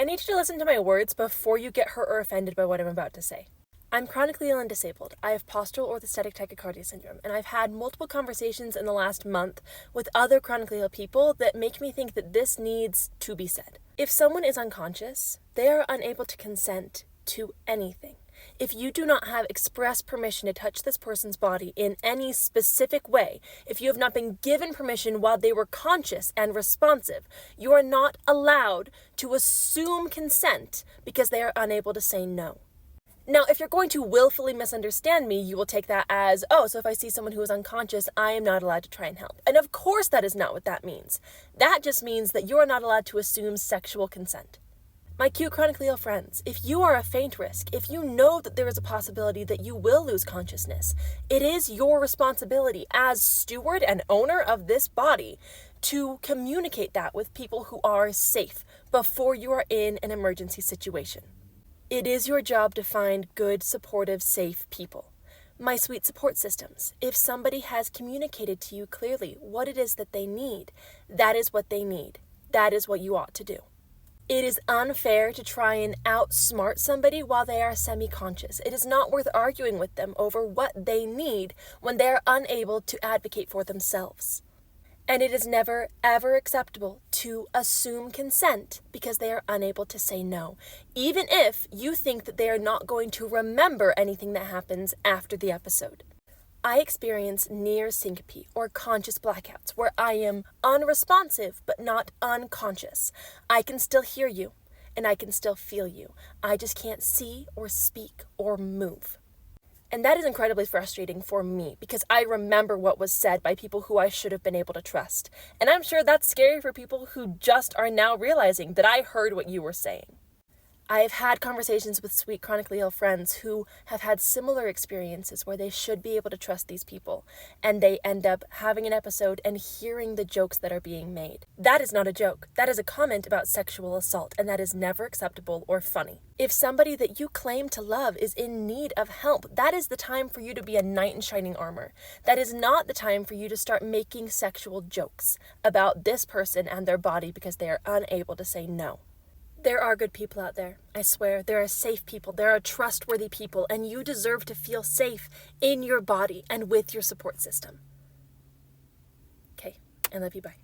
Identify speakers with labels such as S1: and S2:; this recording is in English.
S1: need you to listen to my words before you get hurt or offended by what I'm about to say. I'm chronically ill and disabled. I have postural orthostatic tachycardia syndrome, and I've had multiple conversations in the last month with other chronically ill people that make me think that this needs to be said. If someone is unconscious, they are unable to consent to anything. If you do not have express permission to touch this person's body in any specific way, if you have not been given permission while they were conscious and responsive, you are not allowed to assume consent because they are unable to say no. Now, if you're going to willfully misunderstand me, you will take that as, oh, so if I see someone who is unconscious, I am not allowed to try and help. And of course that is not what that means. That just means that you are not allowed to assume sexual consent. My cute chronically ill friends, if you are a faint risk, if you know that there is a possibility that you will lose consciousness, it is your responsibility as steward and owner of this body to communicate that with people who are safe before you are in an emergency situation. It is your job to find good, supportive, safe people. My sweet support systems, if somebody has communicated to you clearly what it is that they need, that is what they need. That is what you ought to do. It is unfair to try and outsmart somebody while they are semi-conscious. It is not worth arguing with them over what they need when they are unable to advocate for themselves. And it is never, ever acceptable to assume consent because they are unable to say no, even if you think that they are not going to remember anything that happens after the episode. I experience near syncope or conscious blackouts where I am unresponsive but not unconscious. I can still hear you and I can still feel you. I just can't see or speak or move. And that is incredibly frustrating for me because I remember what was said by people who I should have been able to trust. And I'm sure that's scary for people who just are now realizing that I heard what you were saying. I have had conversations with sweet chronically ill friends who have had similar experiences where they should be able to trust these people, and they end up having an episode and hearing the jokes that are being made. That is not a joke. That is a comment about sexual assault, and that is never acceptable or funny. If somebody that you claim to love is in need of help, that is the time for you to be a knight in shining armor. That is not the time for you to start making sexual jokes about this person and their body because they are unable to say no. There are good people out there, I swear. There are safe people, there are trustworthy people, and you deserve to feel safe in your body and with your support system. Okay, I love you, bye.